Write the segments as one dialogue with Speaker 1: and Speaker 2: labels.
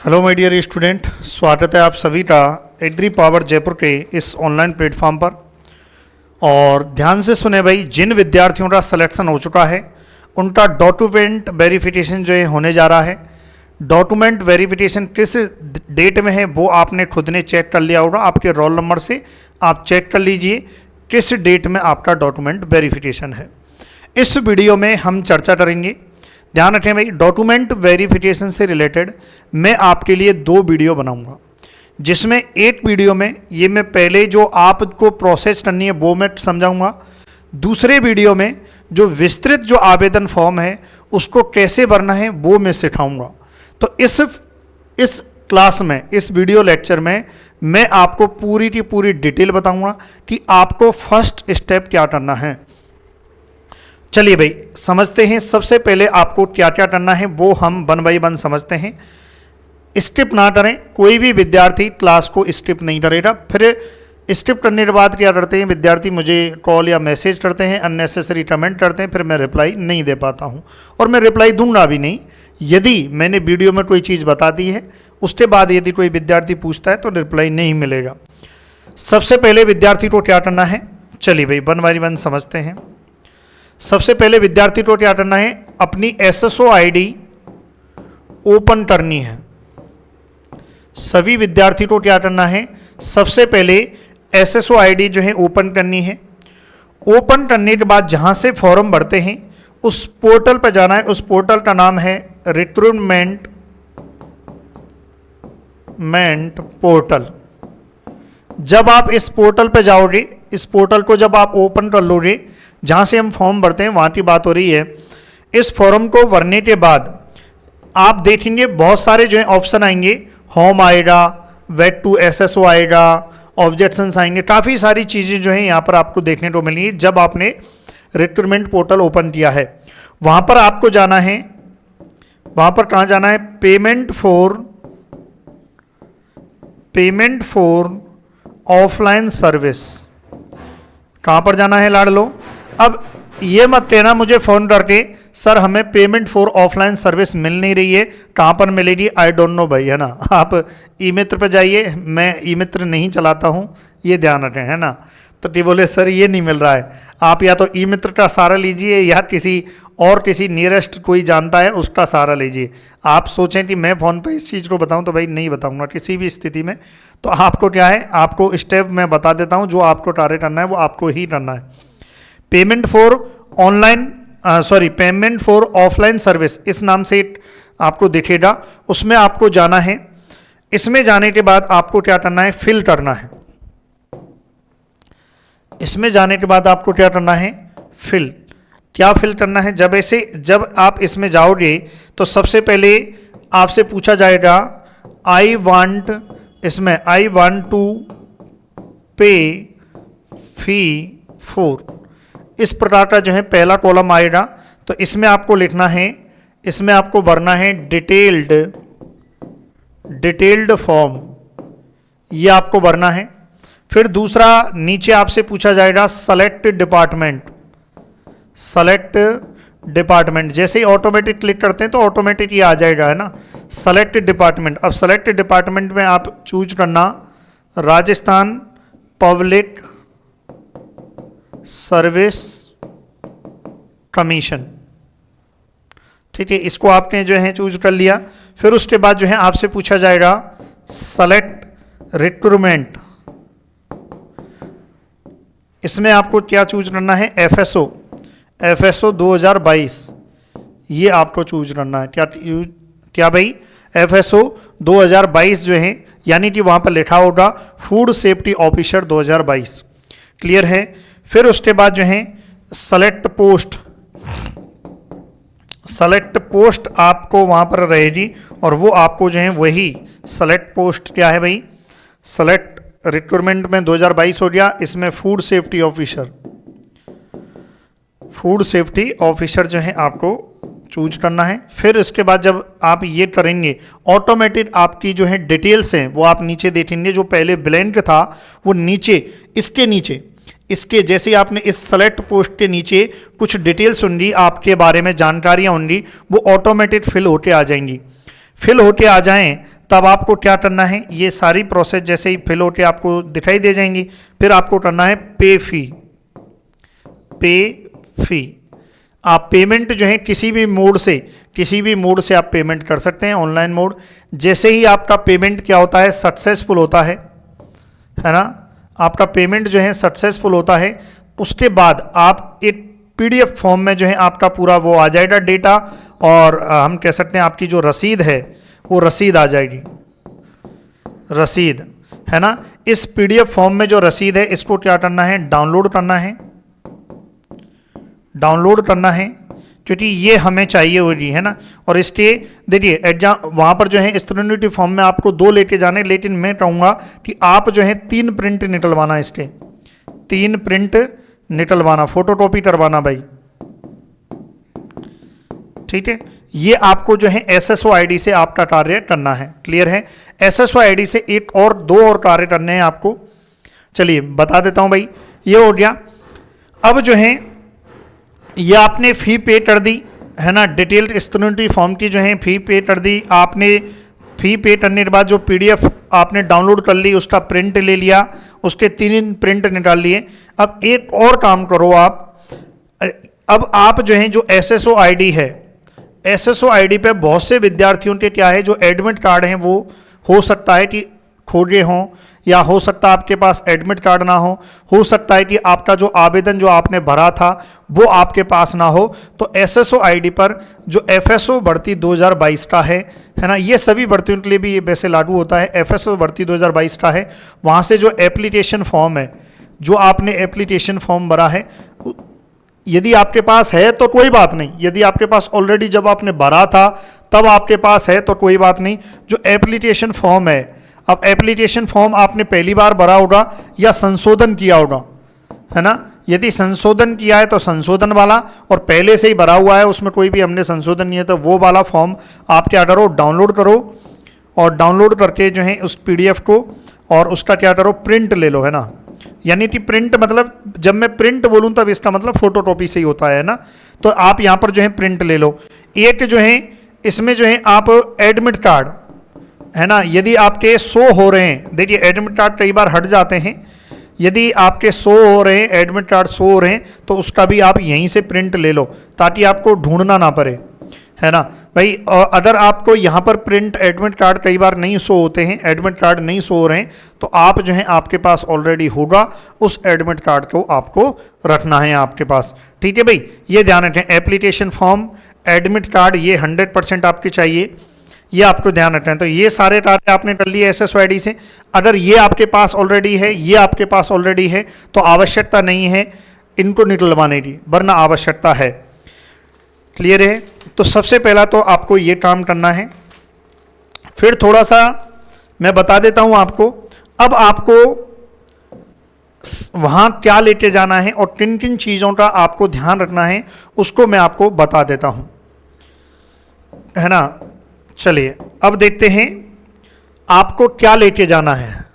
Speaker 1: Hello my dear student, स्वागत है आप सभी का एग्री पावर जयपुर के इस ऑनलाइन प्लेटफॉर्म पर। और ध्यान से सुने भाई, जिन विद्यार्थियों का सिलेक्शन हो चुका है उनका डॉक्यूमेंट वेरिफिकेशन जो है होने जा रहा है। डॉक्यूमेंट वेरिफिकेशन किस डेट में है वो आपने खुद ने चेक कर लिया होगा। आपके रोल नंबर से आप चेक कर लीजिए किस डेट में आपका डॉक्यूमेंट वेरिफिकेशन है। इस वीडियो में हम चर्चा करेंगे। ध्यान रखें भाई, डॉक्यूमेंट वेरिफिकेशन से रिलेटेड मैं आपके लिए 2 वीडियो बनाऊंगा, जिसमें एक वीडियो में ये मैं पहले जो आपको प्रोसेस करनी है वो मैं समझाऊंगा। दूसरे वीडियो में जो विस्तृत जो आवेदन फॉर्म है उसको कैसे भरना है वो मैं सिखाऊंगा। तो इस क्लास में, इस वीडियो लेक्चर में मैं आपको पूरी की पूरी डिटेल बताऊंगा कि आपको फर्स्ट स्टेप क्या करना है। चलिए भाई समझते हैं। सबसे पहले आपको क्या क्या करना है वो हम 1 बाय 1 समझते हैं। स्किप ना करें, कोई भी विद्यार्थी क्लास को स्किप नहीं करेगा। फिर स्किप करने के बाद क्या करते हैं विद्यार्थी, मुझे कॉल या मैसेज करते हैं, अननेसेसरी कमेंट करते हैं, फिर मैं रिप्लाई नहीं दे पाता हूं और मैं रिप्लाई दूंगा भी नहीं। यदि मैंने वीडियो में कोई चीज़ बता दी है उसके बाद यदि कोई विद्यार्थी पूछता है तो रिप्लाई नहीं मिलेगा। सबसे पहले विद्यार्थी को क्या करना है, चलिए भाई 1 बाय 1 समझते हैं। सबसे पहले विद्यार्थी को क्या करना है, अपनी एसएसओ आईडी ओपन करनी है। सभी विद्यार्थी को क्या करना है, सबसे पहले एसएसओ आईडी जो है ओपन करनी है। ओपन करने के बाद जहां से फॉर्म भरते हैं उस पोर्टल पर जाना है। उस पोर्टल का नाम है रिक्रूटमेंट पोर्टल। जब आप इस पोर्टल पर जाओगे, इस पोर्टल को जब आप ओपन कर लोगे, जहाँ से हम फॉर्म भरते हैं वहाँ की बात हो रही है। इस फॉर्म को भरने के बाद आप देखेंगे बहुत सारे जो है ऑप्शन आएंगे। होम आएगा, वेट टू एसएसओ आएगा, ऑब्जेक्शंस आएंगे, काफ़ी सारी चीज़ें जो है यहाँ पर आपको देखने को मिलेंगी जब आपने रिक्रूटमेंट पोर्टल ओपन किया है। वहाँ पर आपको जाना है, वहाँ पर कहाँ जाना है, पेमेंट फॉर ऑफलाइन सर्विस। कहाँ पर जाना है लाडलो। अब ये मत कहना मुझे फ़ोन करके, सर हमें पेमेंट फॉर ऑफलाइन सर्विस मिल नहीं रही है, कहाँ पर मिलेगी, आई डोंट नो भाई, है ना। आप ई मित्र पर जाइए, मैं ई मित्र नहीं चलाता हूँ, ये ध्यान रखें, है ना। तो टी बोले सर ये नहीं मिल रहा है। आप या तो ई मित्र का सहारा लीजिए या किसी नियरेस्ट कोई जानता है उसका सहारा लीजिए। आप सोचें कि मैं फ़ोन पे इस चीज़ को बताऊं तो भाई नहीं बताऊंगा किसी भी स्थिति में। तो आपको क्या है, आपको स्टेप मैं बता देता हूं, जो आपको कार्य करना है वो आपको ही करना है। पेमेंट फॉर ऑफलाइन सर्विस इस नाम से आपको दिखेगा, उसमें आपको जाना है। इसमें जाने के बाद आपको क्या करना है, फिल करना है। इसमें जाने के बाद आपको क्या करना है, क्या फिल करना है। जब आप इसमें जाओगे तो सबसे पहले आपसे पूछा जाएगा आई वांट टू पे फी फॉर, इस प्रकार का जो है पहला कॉलम आएगा। तो इसमें आपको लिखना है, इसमें आपको भरना है डिटेल्ड फॉर्म, ये आपको भरना है। फिर दूसरा नीचे आपसे पूछा जाएगा सेलेक्ट डिपार्टमेंट। जैसे ही ऑटोमेटिक क्लिक करते हैं तो ऑटोमेटिक ये आ जाएगा, है ना, सेलेक्ट डिपार्टमेंट। अब सेलेक्ट डिपार्टमेंट में आप चूज करना राजस्थान पब्लिक सर्विस कमीशन, ठीक है। इसको आपने जो है चूज कर लिया। फिर उसके बाद जो है आपसे पूछा जाएगा सेलेक्ट रिक्रूटमेंट। इसमें आपको क्या चूज करना है, एफएसओ 2022, ये आपको चूज करना है। क्या भाई, एफएसओ 2022 जो है, यानी कि वहां पर लिखा होगा फूड सेफ्टी ऑफिसर 2022, क्लियर है। फिर उसके बाद जो है सेलेक्ट पोस्ट आपको वहां पर रहेगी और वो आपको जो है वही सेलेक्ट पोस्ट क्या है भाई, सेलेक्ट रिक्रूटमेंट में 2022 हो गया। इसमें फूड सेफ्टी ऑफिसर जो है आपको चूज करना है। फिर इसके बाद जब आप ये करेंगे ऑटोमेटिक आपकी जो है डिटेल्स हैं वो आप नीचे देखेंगे। जो पहले ब्लैंक था वो इसके जैसे ही आपने इस सेलेक्ट पोस्ट के नीचे कुछ डिटेल्स होंगी, आपके बारे में जानकारियां होंगी, वो ऑटोमेटिक फिल होके आ जाएंगी। फिल होके आ जाएं तब आपको क्या करना है, ये सारी प्रोसेस जैसे ही फिल होके आपको दिखाई दे जाएंगी, फिर आपको करना है पे फी। पे फी आप पेमेंट जो है किसी भी मोड से आप पेमेंट कर सकते हैं, ऑनलाइन मोड। जैसे ही आपका पेमेंट क्या होता है, सक्सेसफुल होता है ना, आपका पेमेंट जो है सक्सेसफुल होता है, उसके बाद आप एक पीडीएफ फॉर्म में जो है आपका पूरा वो आ जाएगा डेटा, और हम कह सकते हैं आपकी जो रसीद है वो रसीद आ जाएगी, रसीद है ना। इस पीडीएफ फॉर्म में जो रसीद है इसको क्या करना है, डाउनलोड करना है, क्योंकि ये हमें चाहिए होगी, है ना। और इसके देखिए एग्जाम वहाँ पर जो है स्टूडेंट फॉर्म में आपको 2 लेके जाने, लेकिन मैं कहूँगा कि आप जो है 3 प्रिंट निकलवाना, इसके 3 प्रिंट निकलवाना, फोटोकॉपी करवाना भाई, ठीक है। ये आपको जो है एसएसओ आईडी से आपका कार्य करना है, क्लियर है। एसएसओ आईडी से एक और 2 और कार्य करने हैं आपको, चलिए बता देता हूं भाई। ये हो गया। अब जो है ये आपने फी पे कर दी, है ना, डिटेल्ड स्टूडेंट फॉर्म की जो है फी पे कर दी आपने। फी पे करने के बाद जो पीडीएफ आपने डाउनलोड कर ली, उसका प्रिंट ले लिया, उसके 3 प्रिंट निकाल लिए। अब एक और काम करो आप, अब आप जो है जो एसएसओ आईडी है, एसएसओ आईडी पे बहुत से विद्यार्थियों के क्या है, जो एडमिट कार्ड हैं वो हो सकता है कि खोजे हों, या हो सकता है आपके पास एडमिट कार्ड ना हो सकता है कि आपका जो आवेदन जो आपने भरा था वो आपके पास ना हो। तो एसएसओ आईडी पर जो एफएसओ भर्ती 2022 का है ना, ये सभी भर्तियों के लिए भी ये वैसे लागू होता है, एफएसओ भर्ती 2022 का है। वहाँ से जो एप्लीकेशन फॉर्म है, जो आपने एप्लीकेशन फॉर्म भरा है, यदि आपके पास है तो कोई बात नहीं, यदि आपके पास ऑलरेडी जब आपने भरा था तब आपके पास है तो कोई बात नहीं। जो एप्लीकेशन फॉर्म है, अब एप्लीकेशन फॉर्म आपने पहली बार भरा होगा या संशोधन किया होगा, है ना। यदि संशोधन किया है तो संशोधन वाला, और पहले से ही भरा हुआ है उसमें कोई भी हमने संशोधन नहीं है तो वो वाला फॉर्म आप क्या करो, डाउनलोड करो, और डाउनलोड करके जो है उस पीडीएफ को और उसका क्या करो, प्रिंट ले लो, है ना। यानी कि प्रिंट मतलब जब मैं प्रिंट बोलूँ तब इसका मतलब फोटोकॉपी से ही होता है ना। तो आप यहाँ पर जो है प्रिंट ले लो। एक जो है इसमें जो है आप एडमिट कार्ड, है ना, यदि आपके 100 हो रहे हैं, देखिए एडमिट कार्ड कई बार हट जाते हैं, यदि आपके 100 हो रहे हैं, एडमिट कार्ड 100 हो रहे हैं, तो उसका भी आप यहीं से प्रिंट ले लो ताकि आपको ढूंढना ना पड़े, है ना भाई। अगर आपको यहाँ पर प्रिंट एडमिट कार्ड कई बार नहीं शो होते हैं, एडमिट कार्ड नहीं शो हो रहे हैं, तो आप जो है आपके पास ऑलरेडी होगा, उस एडमिट कार्ड को आपको रखना है आपके पास, ठीक है भाई। ये ध्यान रखें, एप्लीकेशन फॉर्म, एडमिट कार्ड, ये 100% आपके चाहिए, ये आपको ध्यान रखना है। तो ये सारे कार्य आपने कर लिए एसएसओ आईडी से। अगर ये आपके पास ऑलरेडी है, ये आपके पास ऑलरेडी है, तो आवश्यकता नहीं है इनको निकलवाने की, वरना आवश्यकता है, क्लियर है। तो सबसे पहला तो आपको ये काम करना है। फिर थोड़ा सा मैं बता देता हूं आपको, अब आपको वहां क्या लेके जाना है और किन किन चीजों का आपको ध्यान रखना है, उसको मैं आपको बता देता हूं, है ना। चलिए अब देखते हैं आपको क्या लेके जाना है।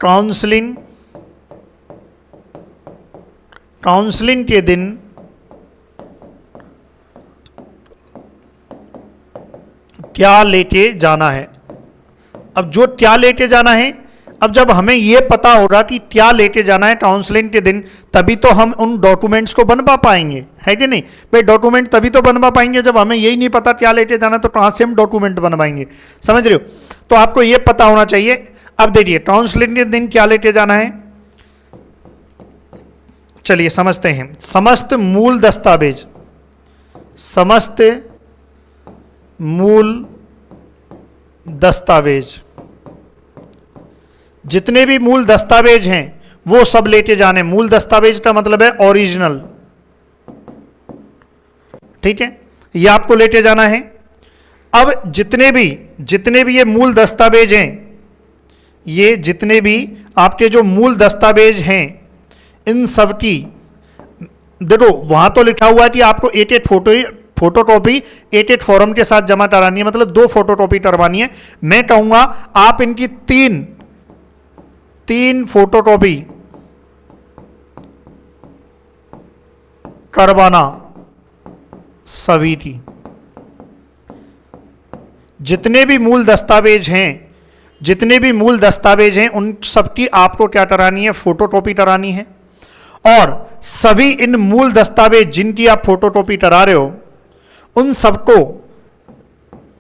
Speaker 1: काउंसलिंग के दिन क्या लेके जाना है। अब जो क्या लेके जाना है, अब जब हमें यह पता होगा कि क्या लेके जाना है काउंसलिंग के दिन, तभी तो हम उन डॉक्यूमेंट्स को बनवा पाएंगे, है कि नहीं भाई। डॉक्यूमेंट तभी तो बनवा पाएंगे जब हमें यही नहीं पता क्या लेके जाना, तो कहां से हम डॉक्यूमेंट बनवाएंगे, समझ रहे हो। तो आपको यह पता होना चाहिए। अब देखिए काउंसलिंग के दिन क्या लेके जाना है, चलिए समझते हैं। समस्त मूल दस्तावेज, समस्त मूल दस्तावेज, जितने भी मूल दस्तावेज हैं वो सब लेके जाने। मूल दस्तावेज का मतलब है ओरिजिनल, ठीक है, ये आपको लेके जाना है। अब जितने भी ये मूल दस्तावेज हैं, ये जितने भी आपके जो मूल दस्तावेज हैं, इन सब की देखो वहां तो लिखा हुआ है कि आपको एक फोटोकॉपी एक फॉर्म के साथ जमा करानी है, मतलब 2 फोटोकॉपी करवानी है। मैं कहूंगा आप इनकी तीन फोटोकॉपी करवाना सभी की। जितने भी मूल दस्तावेज हैं उन सबकी आपको क्या करानी है, फोटोकॉपी करानी है। और सभी इन मूल दस्तावेज जिनकी आप फोटोकॉपी करा रहे हो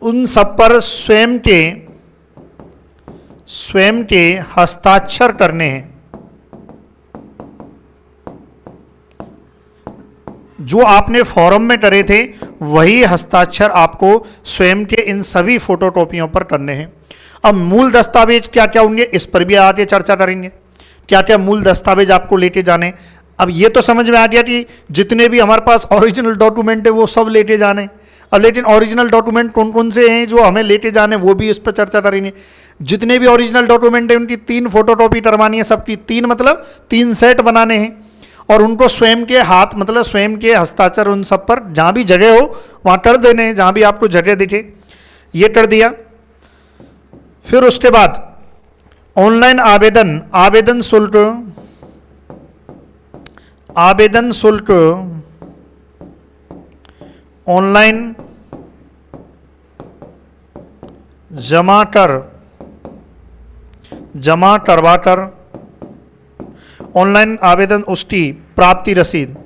Speaker 1: उन सब पर स्वयं के हस्ताक्षर करने हैं। जो आपने फॉर्म में करे थे वही हस्ताक्षर आपको स्वयं के इन सभी फोटोकॉपियों पर करने हैं। अब मूल दस्तावेज क्या क्या होंगे इस पर भी आगे चर्चा करेंगे, क्या क्या मूल दस्तावेज आपको लेके जाने। अब ये तो समझ में आ गया कि जितने भी हमारे पास ओरिजिनल डॉक्यूमेंट है वो सब लेके जाने। अब लेकिन ओरिजिनल डॉक्यूमेंट कौन कौन से हैं जो हमें लेके जाने वो भी इस पर चर्चा करेंगे। जितने भी ओरिजिनल डॉक्यूमेंट हैं उनकी 3 फोटोकॉपी करवानी है, सबकी 3 मतलब 3 सेट बनाने हैं और उनको स्वयं के हाथ मतलब स्वयं के हस्ताक्षर उन सब पर जहाँ भी जगह हो वहाँ कर देने हैं, जहाँ भी आपको जगह दिखे। ये कर दिया। फिर उसके बाद ऑनलाइन आवेदन शुल्क ऑनलाइन जमा करवाकर ऑनलाइन आवेदन उसकी प्राप्ति रसीद।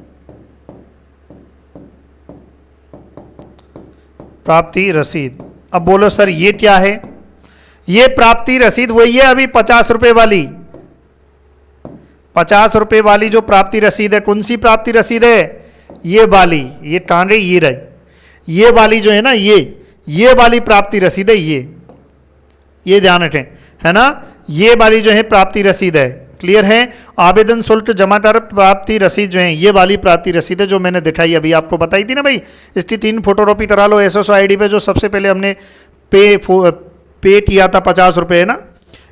Speaker 1: अब बोलो सर ये क्या है? ये प्राप्ति रसीद वही है अभी 50 रुपए वाली, 50 रुपए वाली जो प्राप्ति रसीद है। कौन सी प्राप्ति रसीद है? ये वाली, ये टांगे ये रही, ये वाली जो है ना ये वाली प्राप्ति रसीद है। ये ध्यान रखें, है ना, ये वाली जो है प्राप्ति रसीद है। क्लियर है? आवेदन शुल्क जमा कर प्राप्ति रसीद जो है ये वाली प्राप्ति रसीद है जो मैंने दिखाई अभी आपको बताई थी ना भाई। इसकी 3 फोटोकॉपी करा लो एसएसओ आईडी पे, जो सबसे पहले हमने पे किया था 50 रुपये, है ना,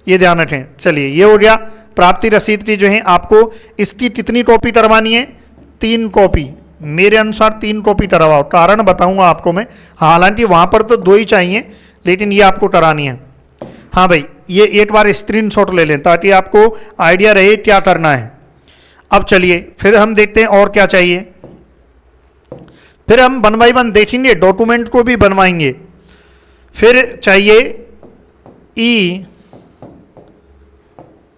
Speaker 1: ये ध्यान रखें। चलिए ये हो गया प्राप्ति रसीद की जो है आपको इसकी कितनी कॉपी करवानी है? 3 कॉपी। मेरे अनुसार 3 कॉपी करवाओ, कारण बताऊंगा आपको मैं। हालांकि वहां पर तो 2 ही चाहिए लेकिन ये आपको करानी है। हाँ भाई, ये एक बार स्क्रीनशॉट ले लें ताकि आपको आइडिया रहे क्या करना है। अब चलिए फिर हम देखते हैं और क्या चाहिए। फिर हम 1 बाय 1 देखेंगे, डॉक्यूमेंट को भी बनवाएंगे। फिर चाहिए ई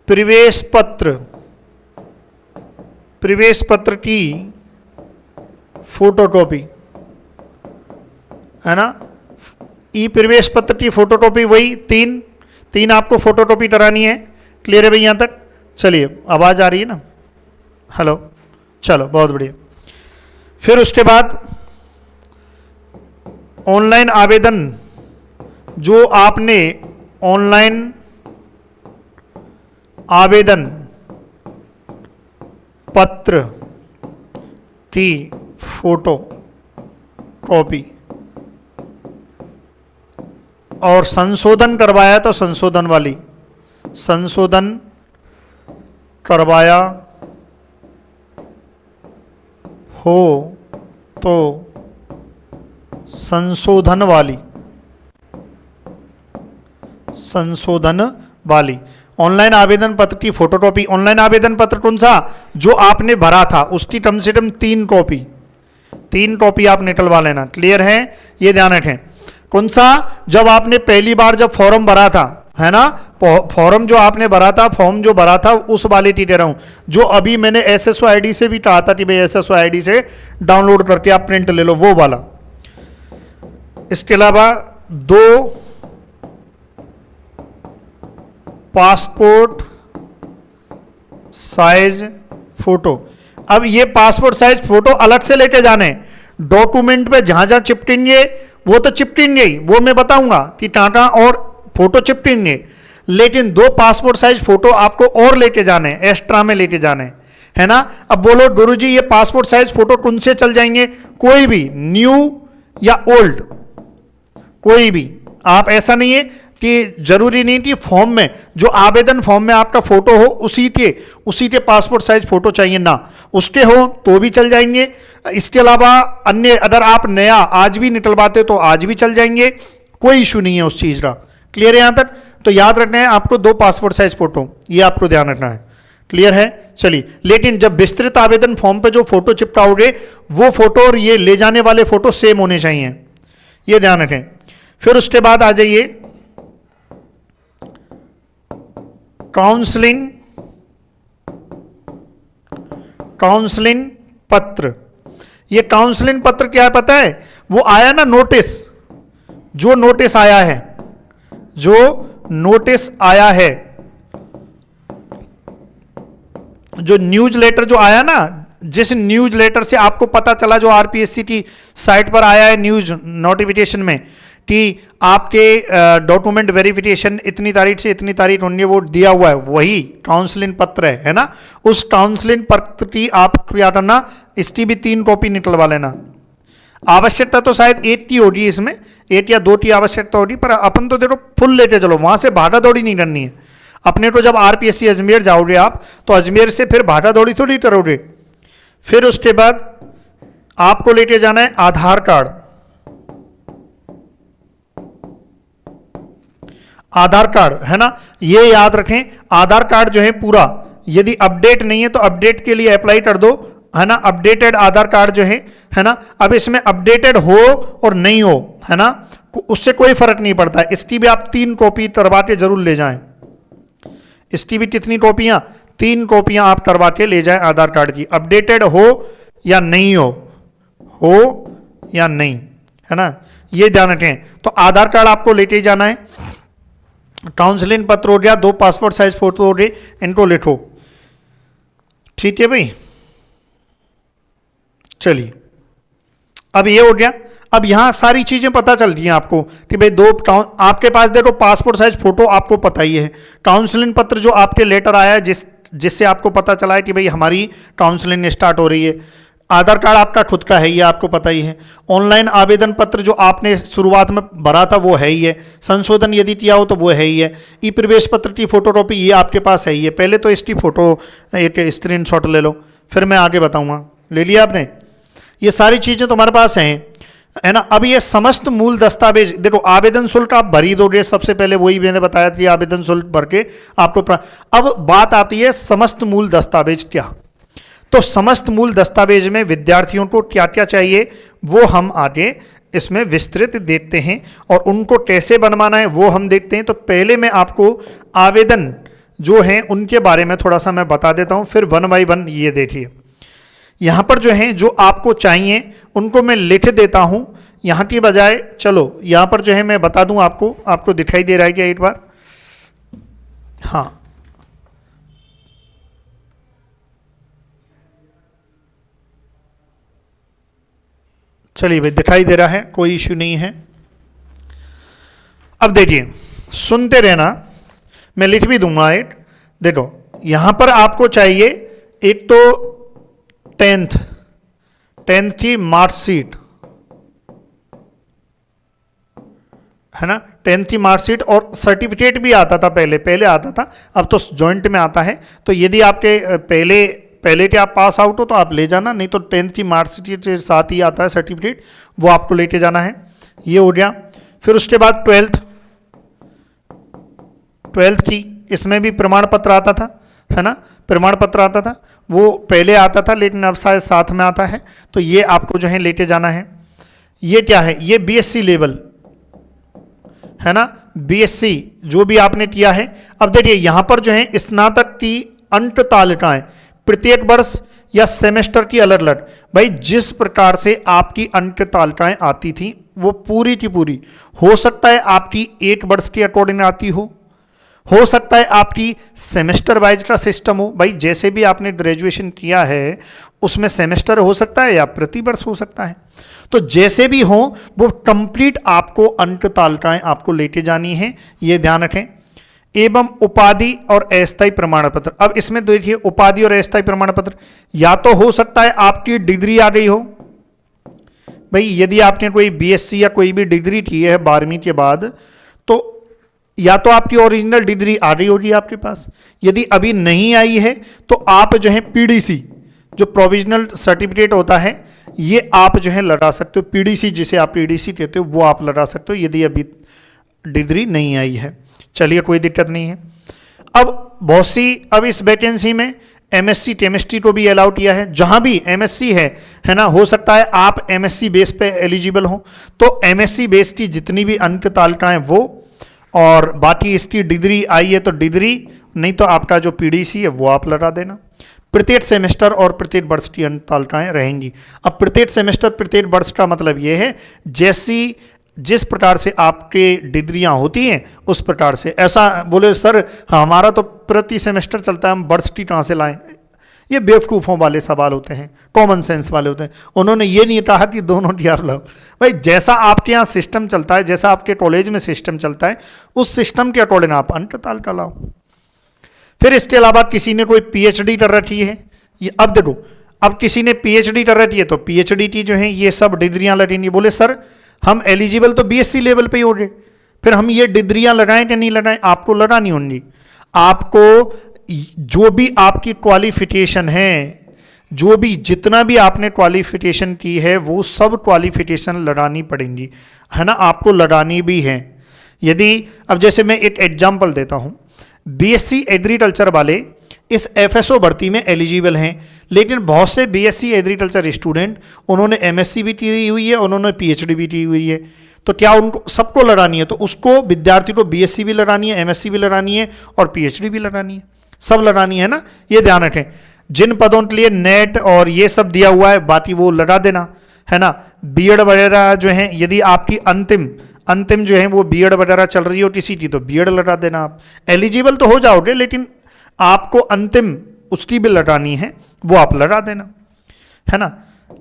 Speaker 1: प्रवेश पत्र की फोटोकॉपी, है ना। ई प्रवेश पत्र की फोटोकॉपी वही 3 आपको फोटोकॉपी करानी है। क्लियर है भाई यहाँ तक? चलिए आवाज़ आ रही है ना? हेलो, चलो बहुत बढ़िया। फिर उसके बाद ऑनलाइन आवेदन, जो आपने ऑनलाइन आवेदन पत्र की फोटो कॉपी और संशोधन करवाया तो संशोधन करवाया हो तो संशोधन वाली ऑनलाइन आवेदन पत्र की फोटोकॉपी। ऑनलाइन आवेदन पत्र कौन सा? जो आपने भरा था उसकी कम से कम 3 कॉपी आप निकलवा लेना। क्लियर है? ये ध्यान रखें। कौन सा? जब आपने पहली बार जब फॉर्म भरा था, है ना, फॉर्म जो आपने भरा था, फॉर्म जो भरा था उस वाले की कह रहा हूं, जो अभी मैंने एसएसओ आईडी से भी कहा था कि भाई एसएसओ आईडी से डाउनलोड करके आप प्रिंट ले लो, वो वाला। इसके अलावा 2 पासपोर्ट साइज फोटो। अब ये पासपोर्ट साइज फोटो अलग से लेके जाने, डॉक्यूमेंट पे जहां जहां चिपकेंगे वो तो चिपकेंगे ही, वो मैं बताऊंगा कि टाटा और फोटो चिपकेंगे, लेकिन 2 पासपोर्ट साइज फोटो आपको और लेके जाने, एक्स्ट्रा में लेके जाने, है ना। अब बोलो गुरुजी ये पासपोर्ट साइज फोटो कौन से चल जाएंगे? कोई भी, न्यू या ओल्ड, कोई भी। आप ऐसा नहीं है कि जरूरी नहीं कि फॉर्म में, जो आवेदन फॉर्म में आपका फोटो हो उसी के पासपोर्ट साइज फोटो चाहिए ना, उसके हो तो भी चल जाएंगे। इसके अलावा अन्य अगर आप नया आज भी निकलवाते तो आज भी चल जाएंगे, कोई इशू नहीं है उस चीज का। क्लियर है यहाँ तक? तो याद रखना है आपको 2 पासपोर्ट साइज फोटो, ये आपको ध्यान रखना है। क्लियर है? चलिए, लेकिन जब विस्तृत आवेदन फॉर्म पे जो फोटो चिपकाओगे वो फोटो और ये ले जाने वाले फोटो सेम होने चाहिए, ये ध्यान रखें। फिर उसके बाद आ जाइए काउंसलिंग पत्र। ये काउंसलिंग पत्र क्या है पता है? वो आया ना नोटिस, जो नोटिस आया है, जो नोटिस आया है, जो न्यूज लेटर जो आया ना, जिस न्यूज लेटर से आपको पता चला, जो आरपीएससी की साइट पर आया है न्यूज नोटिफिकेशन में कि आपके डॉक्यूमेंट वेरिफिकेशन इतनी तारीख से इतनी तारीख होनी, वो दिया हुआ है, वही काउंसलिंग पत्र है ना। उस काउंसलिंग पत्र की आप क्या करना, इसकी भी 3 कॉपी निकलवा लेना। आवश्यकता तो शायद 1 की होगी, इसमें 1 या 2 की आवश्यकता होगी, पर अपन तो देखो फुल लेते चलो, वहां से भागा दौड़ी नहीं करनी है अपने को। जब आरपीएससी अजमेर जाओगे आप, तो अजमेर से फिर भागा दौड़ी थोड़ी करोगे। फिर उसके बाद आपको लेके जाना है आधार कार्ड। आधार कार्ड है ना, ये याद रखें, आधार कार्ड जो है पूरा, यदि अपडेट नहीं है तो अपडेट के लिए अप्लाई कर दो, है ना। अपडेटेड आधार कार्ड जो है ना। अब इसमें अपडेटेड हो और नहीं हो, है ना, उससे कोई फर्क नहीं पड़ता। इसकी भी आप 3 कॉपी करवा के जरूर ले जाएं। इसकी भी कितनी कॉपियां? 3 कॉपियां आप करवा के ले जाएं आधार कार्ड की, अपडेटेड हो या नहीं हो या नहीं, है ना, ये ध्यान रखें। तो आधार कार्ड आपको लेके ही जाना है। काउंसलिंग पत्र हो गया, 2 पासपोर्ट साइज फोटो हो गए, इनको लिखो, ठीक है भाई। चलिए, अब ये हो गया। अब यहां सारी चीजें पता चल रही हैं आपको कि भाई आपके पास देखो पासपोर्ट साइज फोटो आपको पता ही है, काउंसलिंग पत्र जो आपके लेटर आया है जिससे आपको पता चला है कि भाई हमारी काउंसलिंग स्टार्ट हो रही है, आधार कार्ड आपका खुद का है, ये आपको पता ही है। ऑनलाइन आवेदन पत्र जो आपने शुरुआत में भरा था वो है ही है, संशोधन यदि किया हो तो वो है ही है। ई प्रवेश पत्र की फोटोकॉपी ये आपके पास है ही है। पहले तो इसकी फोटो एक स्क्रीनशॉट ले लो, फिर मैं आगे बताऊंगा। ले लिया आपने? ये सारी चीजें तुम्हारे पास हैं, है ना। अब ये समस्त मूल दस्तावेज देखो, आवेदन शुल्क आप भरी दोगे, सबसे पहले वही मैंने बताया था, आवेदन शुल्क भर के आपको अब बात आती है समस्त मूल दस्तावेज क्या। तो समस्त मूल दस्तावेज में विद्यार्थियों को क्या क्या चाहिए वो हम आगे इसमें विस्तृत देखते हैं, और उनको कैसे बनवाना है वो हम देखते हैं। तो पहले मैं आपको आवेदन जो हैं उनके बारे में थोड़ा सा मैं बता देता हूं, फिर 1 बाय 1 ये देखिए। यहां पर जो है, जो आपको चाहिए उनको मैं लिख देता हूं, यहां की बजाय चलो यहां पर जो है मैं बता दूं आपको दिखाई दे रहा है क्या एक बार? हाँ, चलिए भाई, दिखाई दे रहा है, कोई इश्यू नहीं है। अब देखिए, सुनते रहना, मैं लिख भी दूंगा एक। देखो, यहां पर आपको चाहिए एक तो 10th की मार्कशीट, है ना, 10th की मार्कशीट, और सर्टिफिकेट भी आता था पहले आता था, अब तो जॉइंट में आता है। तो यदि आपके पहले के आप पास आउट हो तो आप ले जाना, नहीं तो 10th की मार्कशीट के साथ ही आता है सर्टिफिकेट, वो आपको लेके जाना है। ये हो गया। फिर उसके बाद 12th की, इसमें भी प्रमाण पत्र आता था, है ना, प्रमाण पत्र आता था, वो पहले आता था लेकिन अब शायद साथ में आता है, तो ये आपको जो है लेके जाना है। ये क्या है? ये बीएससी लेवल, है ना, बीएससी जो भी आपने किया है। अब देखिए यहां पर जो है स्नातक की अंक तालिकाएं प्रत्येक वर्ष या सेमेस्टर की अलग अलग, भाई जिस प्रकार से आपकी अंक तालिकाएं आती थी वो पूरी की पूरी, हो सकता है आपकी 1 वर्ष के अकॉर्डिंग आती हो सकता है आपकी सेमेस्टर वाइज का सिस्टम हो, भाई जैसे भी आपने ग्रेजुएशन किया है उसमें सेमेस्टर हो सकता है या प्रति वर्ष हो सकता है। तो जैसे भी हो वो कंप्लीट आपको अंक तालिकाएं आपको लेके जानी है, ये ध्यान रखें। एवं उपाधि और अस्थायी प्रमाण पत्र। अब इसमें देखिए, उपाधि और अस्थायी प्रमाण पत्र या तो हो सकता है आपकी डिग्री आ गई हो, भाई यदि आपने कोई बीएससी या कोई भी डिग्री की है 12वीं के बाद, तो या तो आपकी ओरिजिनल डिग्री आ गई होगी आपके पास। यदि अभी नहीं आई है तो आप जो है पीडीसी, जो प्रोविजनल सर्टिफिकेट होता है, ये आप जो है लगा सकते हो। पीडीसी जिसे आप पीडीसी कहते हो वो आप लगा सकते हो यदि अभी डिग्री नहीं आई है। चलिए, कोई दिक्कत नहीं है। अब बहुत सी, अब इस वैकेंसी में एमएससी केमिस्ट्री को भी अलाउ किया है। जहां भी एमएससी है ना, हो सकता है आप एमएससी बेस पे एलिजिबल हो, तो एमएससी बेस की जितनी भी अंक तालिकाएं वो, और बाकी इसकी डिग्री आई है तो डिग्री, नहीं तो आपका जो पीडीसी है वो आप लगा देना। प्रत्येक सेमेस्टर और प्रत्येक वर्ष की अंक तालिकाएं रहेंगी। अब प्रत्येक सेमेस्टर प्रत्येक वर्ष का मतलब ये है जिस प्रकार से आपके डिग्रियां होती हैं उस प्रकार से। ऐसा बोले सर हमारा तो प्रति सेमेस्टर चलता है, हम वर्ष की कहाँ से लाएं, ये बेवकूफ़ों वाले सवाल होते हैं, कॉमन सेंस वाले होते हैं। उन्होंने ये नहीं कहा कि दोनों टीआर लो, भाई जैसा आपके यहाँ सिस्टम चलता है, जैसा आपके कॉलेज में सिस्टम चलता है, उस सिस्टम के अकॉर्डिंग आप अंक तालिका लाओ। फिर इसके अलावा किसी ने कोई पीएचडी कर रखी है, ये अब देखो, अब किसी ने पीएचडी कर रखी है तो पीएचडी की जो है ये सब डिग्रियां लगेंगी। बोले सर हम एलिजिबल तो बीएससी लेवल पे ही हो गए, फिर हम ये डिग्रियां लगाएं कि नहीं लगाएं? आपको लगानी होंगी। आपको जो भी आपकी क्वालिफिकेशन है, जो भी जितना भी आपने क्वालिफिकेशन की है वो सब क्वालिफिकेशन लगानी पड़ेंगी, है ना, आपको लगानी भी है। यदि अब जैसे मैं एक एग्जाम्पल देता हूं, बीएससी एग्रीकल्चर वाले इस एफएसओ भर्ती में एलिजिबल हैं, लेकिन बहुत से बीएससी एग्रीकल्चर स्टूडेंट उन्होंने एमएससी भी की हुई है, उन्होंने पीएचडी भी की हुई है, तो क्या उनको सबको लगानी है? तो उसको विद्यार्थी को बीएससी भी लगानी है, एमएससी भी लगानी है और पीएचडी भी लगानी है, सब लगानी है ना, ये ध्यान रखें। जिन पदों के लिए नेट और ये सब दिया हुआ है बाकी वो लगा देना, है ना। बीएड वगैरह जो है, यदि आपकी अंतिम जो है वो बीएड वगैरह चल रही हो किसी की, तो बीएड लगा देना। आप एलिजिबल तो हो जाओगे, लेकिन आपको अंतिम उसकी भी लगानी है, वो आप लगा देना, है ना।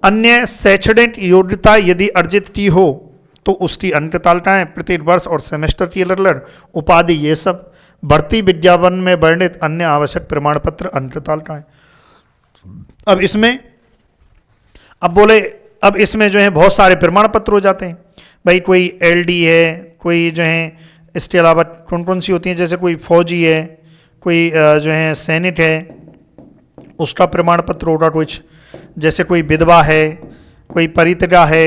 Speaker 1: अन्य शैक्षणिक योग्यता यदि अर्जित की हो तो उसकी अंक तालिकाएं प्रत्येक वर्ष और सेमेस्टर की अलग अलग उपाधि, ये सब भर्ती विज्ञापन में वर्णित अन्य आवश्यक प्रमाण पत्र, अंक तालिकाएं। अब इसमें जो है बहुत सारे प्रमाण पत्र हो जाते हैं भाई, कोई एलडी है, कोई जो है, इसके अलावा कौन कौन सी होती हैं, जैसे कोई फौजी है, कोई जो है सैनिक है, उसका प्रमाण पत्र होगा कुछ, जैसे कोई विधवा है, कोई परित्यजा है,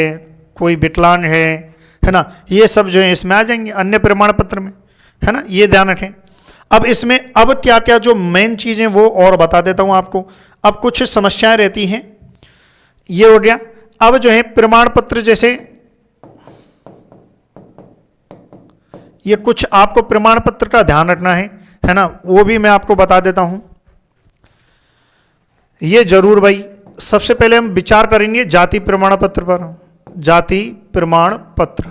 Speaker 1: कोई विकलांग है ना, ये सब जो है इसमें आ जाएंगे अन्य प्रमाण पत्र में, है ना, ये ध्यान रखें। अब इसमें अब क्या क्या जो मेन चीज़ें वो और बता देता हूँ आपको। अब कुछ समस्याएं रहती हैं, ये हो गया। अब जो है प्रमाण पत्र, जैसे ये कुछ आपको प्रमाण पत्र का ध्यान रखना है ना, वो भी मैं आपको बता देता हूं। ये जरूर भाई, सबसे पहले हम विचार करेंगे जाति प्रमाण पत्र पर। जाति प्रमाण पत्र,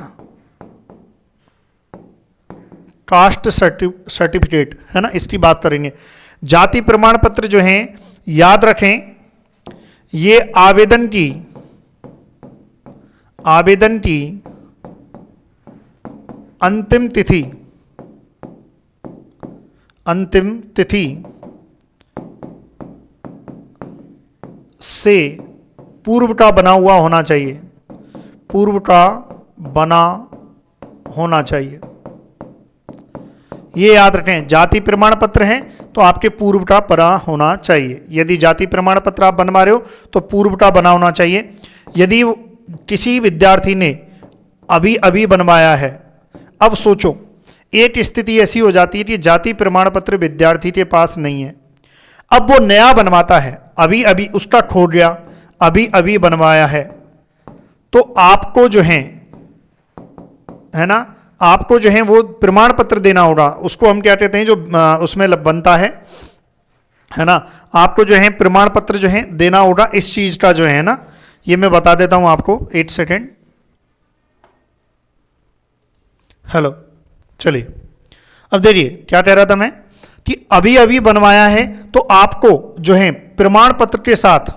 Speaker 1: कास्ट सर्टिफिकेट, है ना, इसकी बात करेंगे। जाति प्रमाण पत्र जो है, याद रखें, ये आवेदन की अंतिम तिथि से पूर्व का बना हुआ होना चाहिए, पूर्व का बना होना चाहिए, ये याद रखें। जाति प्रमाण पत्र है तो आपके पूर्व का बना होना चाहिए। यदि जाति प्रमाण पत्र आप बनवा रहे हो तो पूर्व का बना होना चाहिए। यदि किसी विद्यार्थी ने अभी अभी बनवाया है, अब सोचो एक स्थिति ऐसी हो जाती है कि जाति प्रमाण पत्र विद्यार्थी के पास नहीं है, अब वो नया बनवाता है, अभी अभी उसका खो गया, अभी अभी बनवाया है, तो आपको जो है ना, आपको जो है वो प्रमाण पत्र देना होगा। उसको हम क्या कहते हैं, जो उसमें बनता है ना, आपको जो है प्रमाण पत्र जो है देना होगा। इस चीज का जो है ना, ये मैं बता देता हूं आपको, 8 सेकेंड। हेलो, चलिए अब देखिए क्या कह रहा था मैं, कि अभी अभी बनवाया है तो आपको जो है प्रमाण पत्र के साथ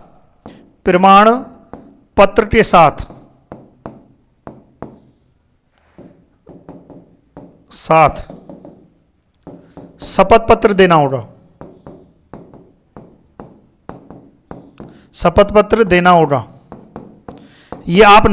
Speaker 1: शपथ पत्र देना होगा, शपथ पत्र देना होगा। ये आप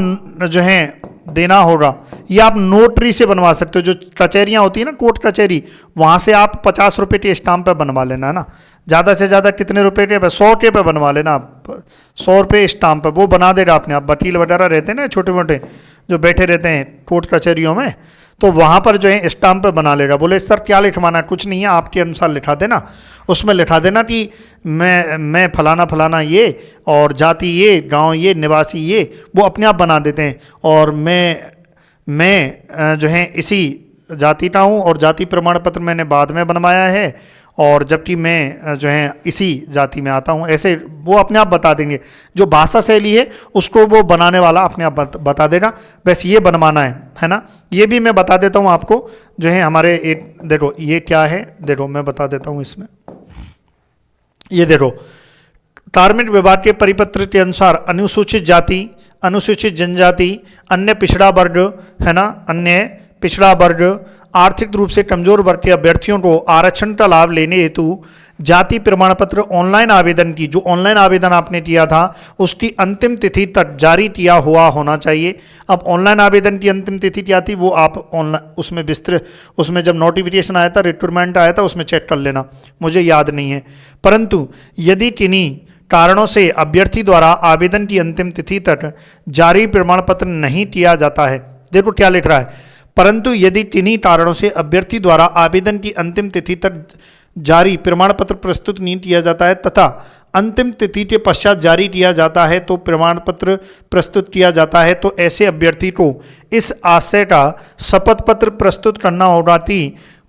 Speaker 1: जो है देना होगा, ये आप नोटरी से बनवा सकते हो। जो कचहरियां होती है ना, कोर्ट कचहरी, वहां से आप 50 रुपए के स्टाम्प पे बनवा लेना, है ना। ज़्यादा से ज़्यादा कितने रुपए के? 100 के पे बनवा लेना आप, 100 रुपये स्टाम्प पे वो बना देगा आपने। आप वकील वगैरह रहते हैं ना छोटे मोटे, जो बैठे रहते हैं कोर्ट कचहरियों में, तो वहाँ पर जो है स्टाम्प पे बना लेगा। बोले सर क्या लिखवाना है, कुछ नहीं है, आपके अनुसार लिखा देना, उसमें लिखा देना कि मैं फलाना फलाना ये, और जाति ये, गांव ये, निवासी ये, वो अपने आप बना देते हैं। और मैं जो है इसी जाति का हूँ और जाति प्रमाण पत्र मैंने बाद में बनवाया है, और जबकि मैं जो है इसी जाति में आता हूँ, ऐसे वो अपने आप बता देंगे। जो भाषा शैली है उसको वो बनाने वाला अपने आप बता देगा, बस ये बनवाना है ना। ये भी मैं बता देता हूँ आपको, जो है हमारे एक देखो ये क्या है, देखो मैं बता देता हूँ इसमें। ये देखो कार्मिक विभाग के परिपत्र के अनुसार अनुसूचित जाति, अनुसूचित जनजाति, अन्य पिछड़ा वर्ग है ना, अन्य पिछड़ा वर्ग, आर्थिक रूप से कमजोर वर्ग के अभ्यर्थियों को आरक्षण का लाभ लेने हेतु जाति प्रमाण पत्र ऑनलाइन आवेदन की, जो ऑनलाइन आवेदन आपने किया था उसकी अंतिम तिथि तक जारी किया हुआ होना चाहिए। अब ऑनलाइन आवेदन की अंतिम तिथि क्या थी वो आप ऑनलाइन उसमें विस्तृत, उसमें जब नोटिफिकेशन आया था, रिक्रूटमेंट आया था, उसमें चेक कर लेना, मुझे याद नहीं है। परंतु यदि किन्हीं कारणों से अभ्यर्थी द्वारा आवेदन की अंतिम तिथि तक जारी प्रमाण पत्र नहीं किया जाता है, देखो क्या लिख रहा है, परंतु यदि किन्हीं कारणों से अभ्यर्थी द्वारा आवेदन की अंतिम तिथि तक जारी प्रमाण पत्र प्रस्तुत नहीं किया जाता है तथा अंतिम तिथि के पश्चात जारी किया जाता है तो प्रमाण पत्र प्रस्तुत किया जाता है, तो ऐसे अभ्यर्थी को इस आशय का शपथ पत्र प्रस्तुत करना होगा कि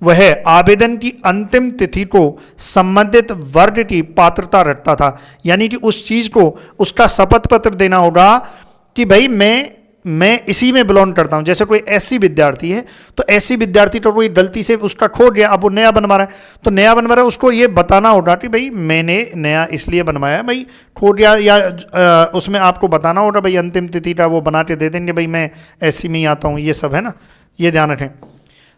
Speaker 1: वह आवेदन की अंतिम तिथि को संबंधित वर्ग की पात्रता रखता था। यानी कि उस चीज को उसका शपथ पत्र देना होगा कि भाई मैं इसी में बिलोंग करता हूं। जैसे कोई एससी विद्यार्थी है तो एससी विद्यार्थी तो कोई गलती से उसका खो गया, अब वो नया बनवा रहा है, तो नया बनवा रहा है उसको ये बताना होगा कि भाई मैंने नया इसलिए बनवाया, भाई खो गया, या उसमें आपको बताना होगा भाई अंतिम तिथि का वो बना के दे देंगे, भाई मैं एससी में ही आता हूँ, ये सब है ना, ये ध्यान रखें।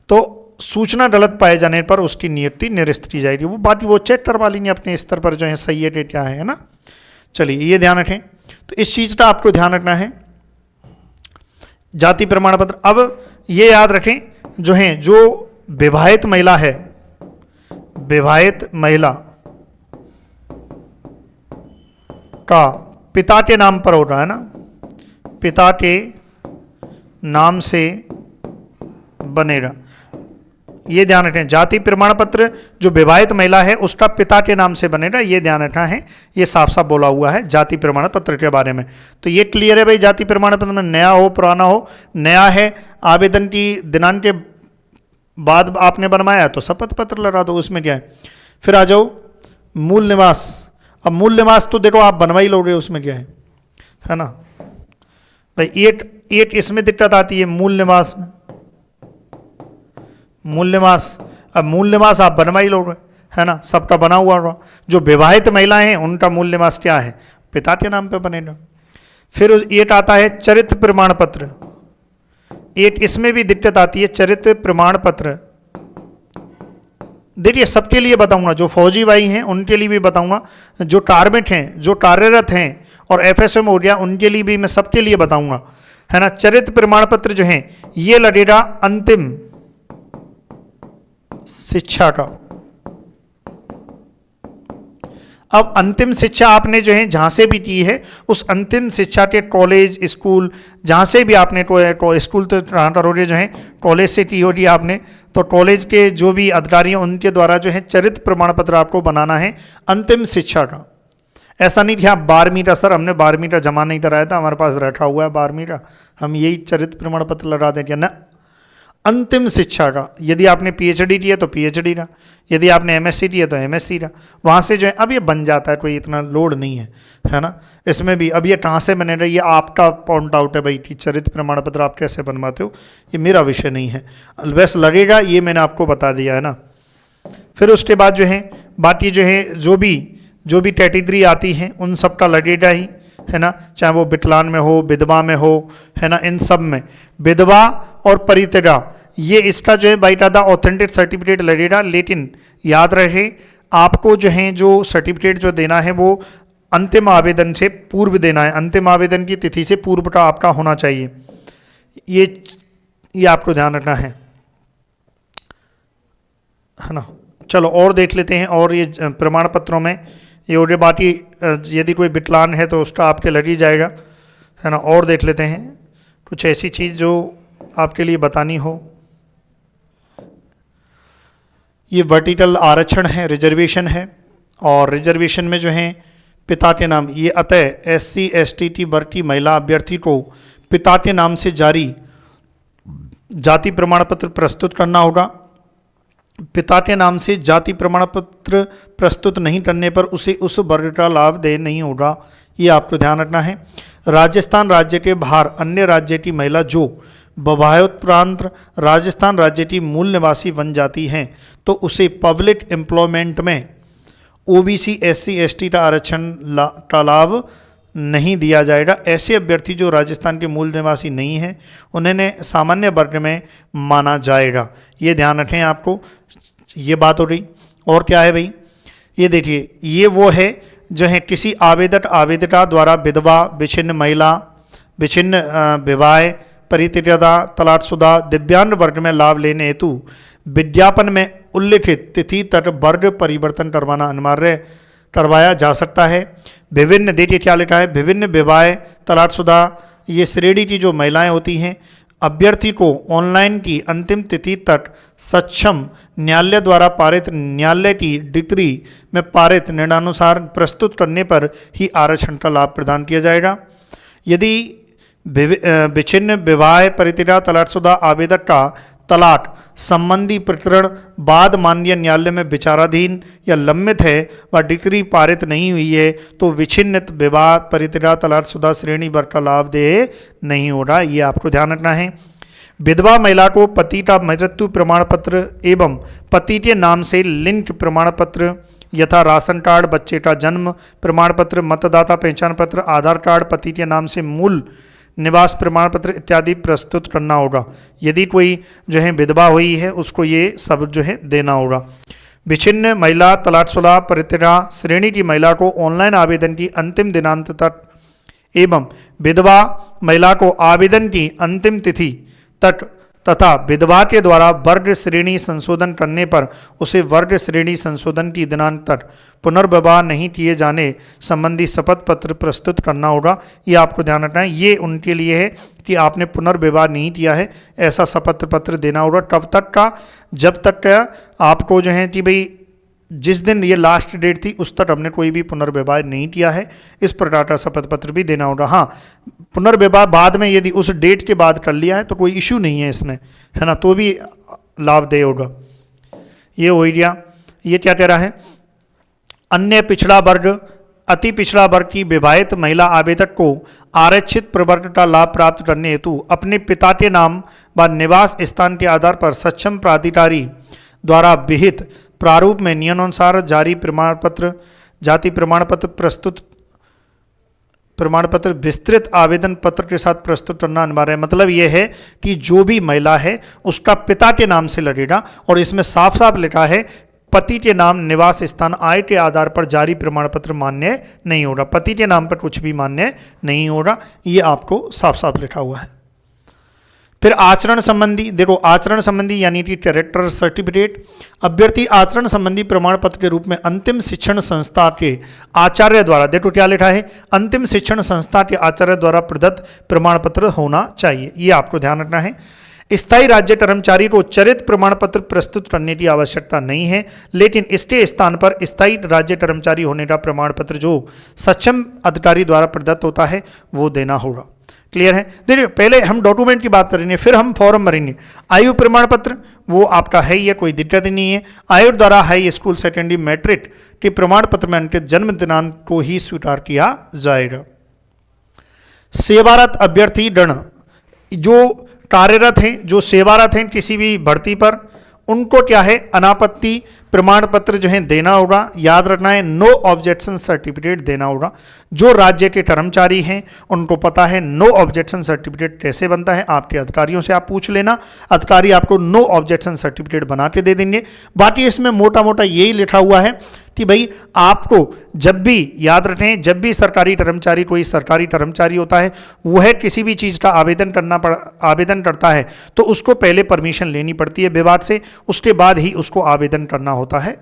Speaker 1: तो सूचना गलत पाए जाने पर उसकी नियुक्ति निरस्त की जाएगी, वो बात वो चेक करवा लेंगे अपने स्तर पर जो है सही है क्या है ना। चलिए ये ध्यान रखें, तो इस चीज़ का आपको ध्यान रखना है। जाति प्रमाण पत्र, अब ये याद रखें जो है, जो विवाहित महिला है, विवाहित महिला का पिता के नाम पर होगा है ना, पिता के नाम से बनेगा, ये ध्यान रखें। जाति प्रमाण पत्र जो विवाहित महिला है उसका पिता के नाम से बनेगा, ये ध्यान रखना है, ये साफ साफ बोला हुआ है जाति प्रमाण पत्र के बारे में। तो ये क्लियर है भाई, जाति प्रमाण पत्र में नया हो पुराना हो, नया है आवेदन की दिनांक के बाद आपने बनवाया तो शपथ पत्र लगा दो, उसमें क्या है। फिर आ जाओ मूल निवास, अब मूल निवास तो देखो आप बनवा ही लोगे, उसमें क्या है ना भाई। एक इसमें दिक्कत आती है मूल निवास में, मूल निवास, अब मूल निवास आप बनवा ही लोगे है ना, सबका बना हुआ होगा। जो विवाहित महिलाएं हैं उनका मूल निवास क्या है, पिता के नाम पे बनेगा। फिर एक आता है चरित्र प्रमाण पत्र, एक इसमें भी दिक्कत आती है चरित्र प्रमाण पत्र। देखिए सबके लिए बताऊंगा, जो फौजी भाई हैं उनके लिए भी बताऊंगा, जो कार्मिक हैं, जो कार्यरत हैं और एफएसएम हो गया उनके लिए भी मैं सबके लिए बताऊंगा है ना। चरित्र प्रमाण पत्र जो है ये लगेगा अंतिम शिक्षा का। अब अंतिम शिक्षा आपने जो है जहां से भी की है उस अंतिम शिक्षा के कॉलेज स्कूल जहां से भी आपने स्कूल तो करोगे जो है कॉलेज से की होगी आपने, तो कॉलेज के जो भी अधिकारी हैं उनके द्वारा जो है चरित्र प्रमाण पत्र आपको बनाना है अंतिम शिक्षा का। ऐसा नहीं कि आप 12वीं का, सर हमने 12वीं का जमा नहीं कराया था, हमारे पास रखा हुआ है 12वीं का, हम यही चरित्र प्रमाण पत्र लगा देंगे ना। अंतिम शिक्षा का, यदि आपने पीएचडी किया तो पीएचडी का, यदि आपने एमएससी किया तो एमएससी का, वहाँ से जो है अब ये बन जाता है, कोई इतना लोड नहीं है ना इसमें भी। अब ये कहाँ से बनेगा ये आपका पॉइंट आउट है भाई कि चरित्र प्रमाण पत्र आप कैसे बनवाते हो, ये मेरा विषय नहीं है, बस लगेगा ये मैंने आपको बता दिया है ना। फिर उसके बाद जो है बाकी जो है जो भी कैटेगरी आती हैं उन सब का लगेगा ही है ना, चाहे वो विकलांग में हो, विधवा में हो है ना, इन सब में विधवा और परित्यजा ये इसका जो है बाकायदा ऑथेंटिक सर्टिफिकेट लगेगा। लेकिन याद रहे आपको जो है जो सर्टिफिकेट जो देना है वो अंतिम आवेदन से पूर्व देना है, अंतिम आवेदन की तिथि से पूर्व का आपका होना चाहिए, ये आपको ध्यान रखना है ना। चलो और देख लेते हैं, और ये प्रमाण पत्रों में ये और बाकी यदि कोई विकलांग है तो उसका आपके लग ही जाएगा है ना। और देख लेते हैं कुछ ऐसी चीज़ जो आपके लिए बतानी हो। ये वर्टिकल आरक्षण है, रिजर्वेशन है, और रिजर्वेशन में जो है पिता के नाम, ये अतः SC ST वर्ग की महिला अभ्यर्थी को पिता के नाम से जारी जाति प्रमाण पत्र प्रस्तुत करना होगा। पिता के नाम से जाति प्रमाण पत्र प्रस्तुत नहीं करने पर उसे उस वर्ग का लाभ दे नहीं होगा, ये आपको ध्यान रखना है। राजस्थान राज्य के बाहर अन्य राज्य की महिला जो विवाहोत्परांत राजस्थान राज्य की मूल निवासी बन जाती हैं तो उसे पब्लिक एम्प्लॉयमेंट में OBC SC ST का आरक्षण का लाभ नहीं दिया जाएगा। ऐसे अभ्यर्थी जो राजस्थान के मूल निवासी नहीं हैं उन्हें सामान्य वर्ग में माना जाएगा, ये ध्यान रखें आपको। ये बात हो रही। और क्या है भाई, ये देखिए, ये वो है जो है किसी आवेदक आवेदिका द्वारा विधवा, विच्छिन्न महिला, विच्छिन्न विवाह, परित्यक्ता, तलाकशुदा, दिव्यांग वर्ग में लाभ लेने हेतु विज्ञापन में उल्लिखित तिथि तक वर्ग परिवर्तन करवाना अनिवार्य करवाया जा सकता है। विभिन्न, देखिए क्या लिखा है, विभिन्न विवाह, तलाकशुदा, ये श्रेणी की जो महिलाएं होती हैं, अभ्यर्थी को ऑनलाइन की अंतिम तिथि तक सक्षम न्यायालय द्वारा पारित न्यायालय की डिक्री में पारित निर्णयानुसार प्रस्तुत करने पर ही आरक्षण का लाभ प्रदान किया जाएगा। यदि विच्छिन्न विवाह, परित्यक्ता, तलाकशुदा आवेदक का तलाक संबंधी प्रकरण बाद माननीय न्यायालय में विचाराधीन या लंबित है व डिक्री पारित नहीं हुई है तो विच्छिन्नित विवाह, परित्यक्ता, तलाकशुदा श्रेणी वर्ग का लाभ दे नहीं होगा, ये आपको ध्यान रखना है। विधवा महिला को पति का मृत्यु प्रमाण पत्र एवं पति के नाम से लिंक प्रमाण पत्र यथा राशन कार्ड, बच्चे का जन्म प्रमाण पत्र, मतदाता पहचान पत्र, आधार कार्ड, पति के नाम से मूल निवास प्रमाण पत्र इत्यादि प्रस्तुत करना होगा। यदि कोई जो है विधवा हुई है उसको ये सब जो है देना होगा। विच्छिन्न महिला, तलाकशुदा, परित्यक्ता श्रेणी की महिला को ऑनलाइन आवेदन की अंतिम दिनांक तक एवं विधवा महिला को आवेदन की अंतिम तिथि तक तथा विधवा के द्वारा वर्ग श्रेणी संशोधन करने पर उसे वर्ग श्रेणी संशोधन की दिनांक तक पुनर्विवाह नहीं किए जाने संबंधी शपथ पत्र प्रस्तुत करना होगा, ये आपको ध्यान रखना है। ये उनके लिए है कि आपने पुनर्विवाह नहीं किया है, ऐसा शपथ पत्र देना होगा। कब तक का, जब तक का आपको जो है कि भाई जिस दिन ये लास्ट डेट थी उस तक हमने कोई भी पुनर्विवाह नहीं किया है, इस प्रकार का शपथ पत्र भी देना होगा। हाँ, पुनर्विवाह बाद में यदि उस डेट के बाद कर लिया है तो कोई इशू नहीं है इसमें, है ना, तो भी लाभ दे होगा। ये हो गया। ये क्या कह रहा है, अन्य पिछड़ा वर्ग, अति पिछड़ा वर्ग की विवाहित महिला आवेदक को आरक्षित प्रवर्ग का लाभ प्राप्त करने हेतु अपने पिता के नाम व निवास स्थान के आधार पर सक्षम प्राधिकारी द्वारा विहित प्रारूप में नियमानुसार जारी प्रमाण पत्र, जाति प्रमाण पत्र प्रस्तुत प्रमाण पत्र विस्तृत आवेदन पत्र के साथ प्रस्तुत करना अनिवार्य है। मतलब यह है कि जो भी महिला है उसका पिता के नाम से लगेगा, और इसमें साफ साफ लिखा है पति के नाम, निवास स्थान, आय के आधार पर जारी प्रमाण पत्र मान्य नहीं होगा। पति के नाम पर कुछ भी मान्य नहीं होगा, ये आपको साफ साफ लिखा हुआ है। फिर आचरण संबंधी, देखो आचरण संबंधी यानी कि कैरेक्टर सर्टिफिकेट, अभ्यर्थी आचरण संबंधी प्रमाण पत्र के रूप में अंतिम शिक्षण संस्था के आचार्य द्वारा, देखो क्या लिखा है, अंतिम शिक्षण संस्था के आचार्य द्वारा प्रदत्त प्रमाण पत्र होना चाहिए, ये आपको ध्यान रखना है। स्थायी राज्य कर्मचारी को चरित्र प्रमाण पत्र प्रस्तुत करने की आवश्यकता नहीं है, लेकिन इसके स्थान पर स्थायी राज्य कर्मचारी होने का प्रमाण पत्र जो सक्षम अधिकारी द्वारा प्रदत्त होता है वो देना होगा। क्लियर है। देखिए पहले हम डॉक्यूमेंट की बात करेंगे, फिर हम फॉर्म भरेंगे। आयु प्रमाण पत्र वो आपका है ही है, कोई दिक्कत ही नहीं है। आयोग द्वारा हाई स्कूल सेकेंडरी मैट्रिक के प्रमाण पत्र में अंकित जन्म दिनांक को ही स्वीकार किया जाएगा। सेवारत अभ्यर्थी गण जो कार्यरत हैं, जो सेवारत हैं किसी भी भर्ती पर, उनको क्या है, अनापत्ति प्रमाण पत्र जो है देना होगा। याद रखना है, नो ऑब्जेक्शन सर्टिफिकेट देना होगा। जो राज्य के कर्मचारी हैं उनको पता है नो ऑब्जेक्शन सर्टिफिकेट कैसे बनता है, आपके अधिकारियों से आप पूछ लेना, अधिकारी आपको नो ऑब्जेक्शन सर्टिफिकेट बना के दे देंगे। बाकी इसमें मोटा मोटा यही लिखा हुआ है कि भाई आपको जब भी, याद रखें, जब भी सरकारी कर्मचारी, कोई सरकारी कर्मचारी होता है, वह किसी भी चीज़ का आवेदन करता है तो उसको पहले परमिशन लेनी पड़ती है विभाग से, उसके बाद ही उसको आवेदन करना होता है।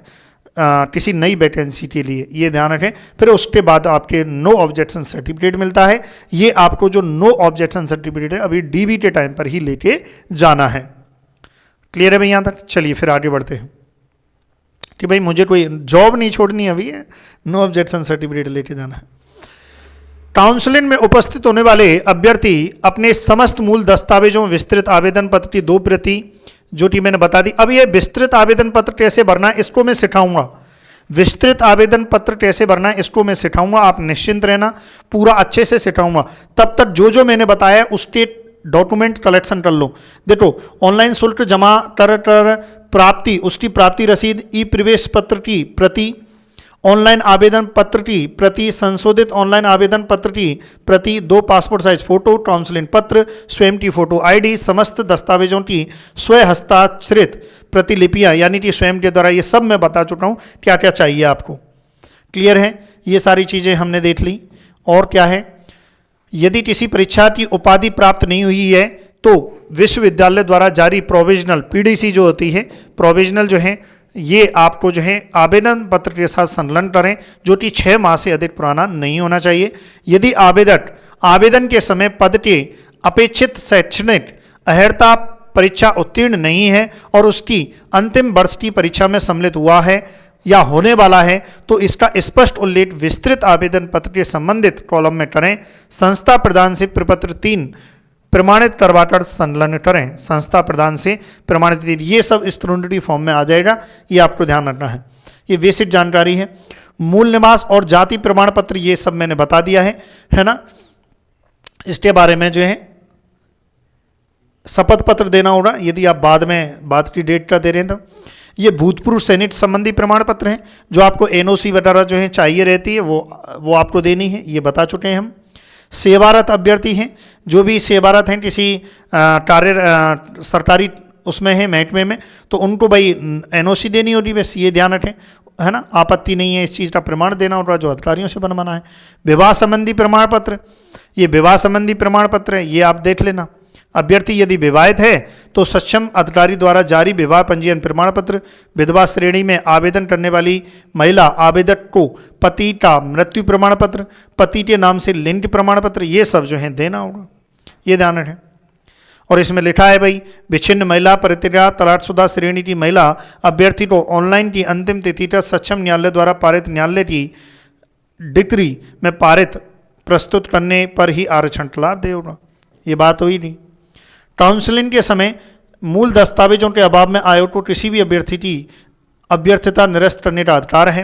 Speaker 1: किसी नई वैकेंसी के लिए, ये ध्यान रखें। फिर उसके बाद आपके नो ऑब्जेक्शन सर्टिफिकेट मिलता है। ये आपको जो नो ऑब्जेक्शन सर्टिफिकेट है अभी डीबी के टाइम पर ही लेके जाना है। क्लियर है भाई यहाँ तक? चलिए फिर आगे बढ़ते हैं कि भाई मुझे कोई जॉब नहीं छोड़नी अभी है, नो ऑब्जेक्शन सर्टिफिकेट लेके जाना है। काउंसलिंग में उपस्थित होने वाले अभ्यर्थी अपने समस्त मूल दस्तावेजों विस्तृत आवेदन पत्र की 2 प्रति, जो कि मैंने बता दी। अब ये विस्तृत आवेदन पत्र कैसे भरना है इसको मैं सिखाऊंगा। विस्तृत आवेदन पत्र कैसे भरना है इसको मैं सिखाऊंगा, आप निश्चिंत रहना, पूरा अच्छे से सिखाऊंगा। तब तक जो जो मैंने बताया उसके डॉक्यूमेंट कलेक्शन कर लो। देखो, ऑनलाइन शुल्क जमा कर प्राप्ति, उसकी प्राप्ति रसीद, ई प्रवेश पत्र की प्रति, ऑनलाइन आवेदन पत्र की प्रति, संशोधित ऑनलाइन आवेदन पत्र की प्रति, 2 पासपोर्ट साइज फोटो, काउंसलिंग पत्र, स्वयं की फोटो आईडी, समस्त दस्तावेजों की स्वयं हस्ताक्षरित प्रतिलिपियां यानी कि स्वयं के द्वारा, ये सब मैं बता चुका हूं क्या क्या चाहिए आपको। क्लियर है? ये सारी चीजें हमने देख ली। और क्या है, यदि किसी परीक्षा की उपाधि प्राप्त नहीं हुई है तो विश्वविद्यालय द्वारा जारी प्रोविजनल पीडीसी जो होती है, प्रोविजनल जो है, ये आपको जो है आवेदन पत्र के साथ संलग्न करें, जो कि 6 माह से अधिक पुराना नहीं होना चाहिए। यदि आवेदक आवेदन के समय पद के अपेक्षित शैक्षणिक अर्हता परीक्षा उत्तीर्ण नहीं है और उसकी अंतिम वर्ष की परीक्षा में सम्मिलित हुआ है या होने वाला है, तो इसका स्पष्ट उल्लेख विस्तृत आवेदन पत्र के संबंधित कॉलम में करें। संस्था प्रदान से प्रपत्र 3 प्रमाणित करवाकर संलग्न करें। संस्था प्रदान से प्रमाणित, ये सब इस स्टूडेंट फॉर्म में आ जाएगा, ये आपको ध्यान रखना है। ये बेसिक जानकारी है। मूल निवास और जाति प्रमाण पत्र, ये सब मैंने बता दिया है ना। इसके बारे में जो है शपथ पत्र देना होगा, यदि आप बाद की डेट का दे रहे हैं तो। ये भूतपूर्व सैनिक संबंधी प्रमाण पत्र हैं, जो आपको एनओसी वगैरह जो है चाहिए रहती है, वो आपको देनी है, ये बता चुके हैं हम। सेवारत अभ्यर्थी हैं, जो भी सेवारत हैं किसी सरकारी उसमें है महकमे में, तो उनको भाई एनओसी देनी होगी, बस ये ध्यान रखें, है ना। आपत्ति नहीं है, इस चीज़ का प्रमाण देना होगा जो अधिकारियों से बनवाना है। विवाह संबंधी प्रमाण पत्र, ये विवाह संबंधी प्रमाण पत्र है, ये आप देख लेना। अभ्यर्थी यदि विवाहित है तो सक्षम अधिकारी द्वारा जारी विवाह पंजीयन प्रमाण पत्र। विधवा श्रेणी में आवेदन करने वाली महिला आवेदक को पति का मृत्यु प्रमाण पत्र, पति के नाम से लिंग प्रमाण पत्र, ये सब जो है देना होगा, ये ध्यान रखें। और इसमें लिखा है भाई, विच्छिन्न महिला, परित्याग, तलाकशुदा श्रेणी की महिला अभ्यर्थी को ऑनलाइन की अंतिम तिथि तक सक्षम न्यायालय द्वारा पारित न्यायालय की डिक्री में पारित प्रस्तुत करने पर ही आरक्षण का लाभ देगा। ये बात हुई नहीं। काउंसलिंग के समय मूल दस्तावेजों के अभाव में आयोग को किसी भी अभ्यर्थी की अभ्यर्थता निरस्त करने का अधिकार है।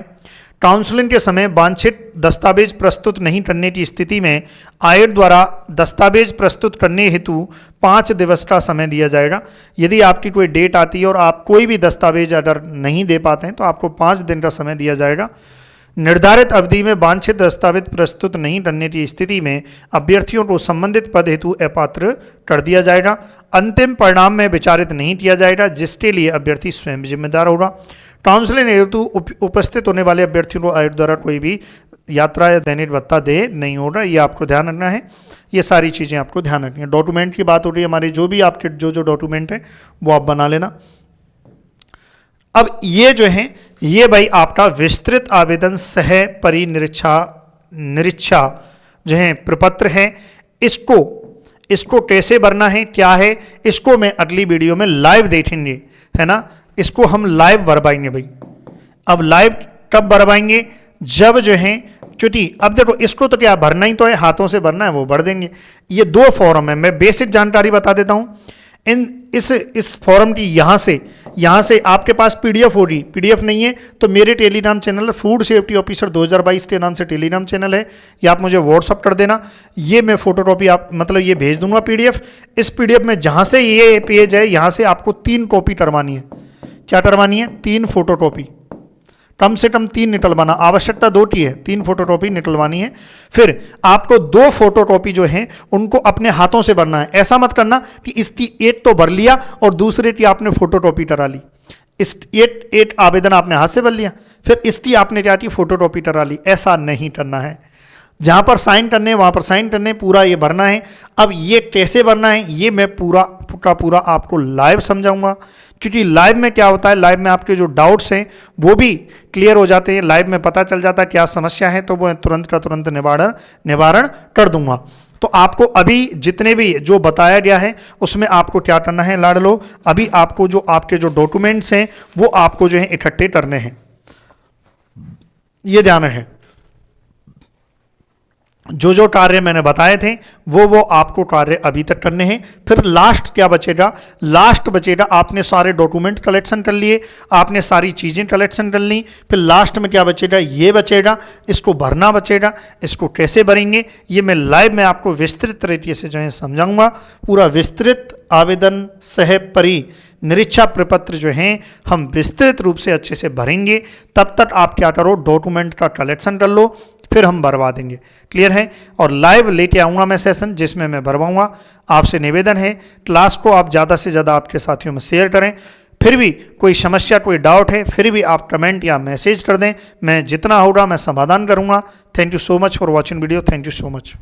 Speaker 1: काउंसलिंग के समय वांछित दस्तावेज प्रस्तुत नहीं करने की स्थिति में आयोग द्वारा दस्तावेज प्रस्तुत करने हेतु 5 दिवस का समय दिया जाएगा। यदि आपकी कोई डेट आती है और आप कोई भी दस्तावेज अगर नहीं दे पाते हैं तो आपको 5 दिन का समय दिया जाएगा। निर्धारित अवधि में वांछित दस्तावेज प्रस्तुत नहीं करने की स्थिति में अभ्यर्थियों को संबंधित पद हेतु अपात्र कर दिया जाएगा। अंतिम परिणाम में विचारित नहीं किया जाएगा, जिसके लिए अभ्यर्थी स्वयं जिम्मेदार होगा। काउंसलिंग हेतु उपस्थित होने वाले अभ्यर्थियों को आयोग द्वारा कोई भी यात्रा या दैनिक भत्ता दे नहीं होगा, ये आपको ध्यान रखना है। ये सारी चीज़ें आपको ध्यान रखनी है। डॉक्यूमेंट की बात हो रही है, हमारे जो भी आपके जो डॉक्यूमेंट है वो आप बना लेना। अब ये जो है, ये भाई आपका विस्तृत आवेदन सह निरीक्षा जो है प्रपत्र है। इसको कैसे भरना है, क्या है, इसको मैं अगली वीडियो में लाइव देखेंगे, है ना। इसको हम लाइव भरवाएंगे भाई। अब लाइव कब भरवाएंगे, जब जो है, क्योंकि अब देखो इसको तो क्या भरना ही तो है, हाथों से भरना है, वो भर देंगे। ये 2 फॉर्म है, मैं बेसिक जानकारी बता देता हूं। इस फॉर्म की यहाँ से आपके पास पीडीएफ होगी। पीडीएफ नहीं है तो मेरे Telegram channel food safety officer 2022 के नाम से टेलीग्राम चैनल है, या आप मुझे व्हाट्सअप कर देना, ये मैं फोटोकॉपी आप मतलब ये भेज दूंगा पीडीएफ। इस पीडीएफ में जहाँ से ये पेज है, यहाँ से आपको 3 कॉपी करवानी है। क्या करवानी है? 3 फोटोकॉपी, कम से कम 3 निकलवाना, आवश्यकता 2 की है, 3 फोटोकॉपी निकलवानी है। फिर आपको 2 फोटोकॉपी जो है उनको अपने हाथों से भरना है। ऐसा मत करना कि इसकी एक तो भर लिया और दूसरे की आपने फोटोकॉपी करा ली। इस एक आवेदन आपने हाथ से भर लिया, फिर इसकी आपने क्या की फोटोकॉपी करा ली। ऐसा नहीं करना है। जहां पर साइन करने वहां पर साइन करने, पूरा ये भरना है। अब ये कैसे भरना है, ये मैं पूरा आपको लाइव समझाऊंगा, क्योंकि लाइव में क्या होता है, लाइव में आपके जो डाउट्स हैं वो भी क्लियर हो जाते हैं, लाइव में पता चल जाता है क्या समस्या है, तो वो तुरंत का तुरंत निवारण कर दूंगा। तो आपको अभी जितने भी जो बताया गया है उसमें आपको क्या करना है लाडलो, अभी आपको जो आपके जो डॉक्यूमेंट्स हैं वो आपको जो है इकट्ठे करने हैं, ये ध्यान है। जो जो कार्य मैंने बताए थे वो आपको कार्य अभी तक करने हैं। फिर लास्ट क्या बचेगा, लास्ट बचेगा आपने सारे डॉक्यूमेंट कलेक्शन कर लिए, आपने सारी चीज़ें कलेक्शन कर ली, फिर लास्ट में क्या बचेगा, ये बचेगा, इसको भरना बचेगा। इसको कैसे भरेंगे ये मैं लाइव में आपको विस्तृत तरीके से जो है समझाऊंगा। पूरा विस्तृत आवेदन सह परी निरीक्षा प्रपत्र जो है हम विस्तृत रूप से अच्छे से भरेंगे। तब तक आप क्या करो, डॉक्यूमेंट का कलेक्शन कर लो, फिर हम भरवा देंगे। क्लियर है? और लाइव लेके आऊँगा मैं सेशन जिसमें मैं भरवाऊँगा। आपसे निवेदन है क्लास को आप ज़्यादा से ज़्यादा आपके साथियों में शेयर करें। फिर भी कोई समस्या कोई डाउट है फिर भी आप कमेंट या मैसेज कर दें, मैं जितना होगा मैं समाधान करूँगा। Thank you so much for watching video. Thank you so much.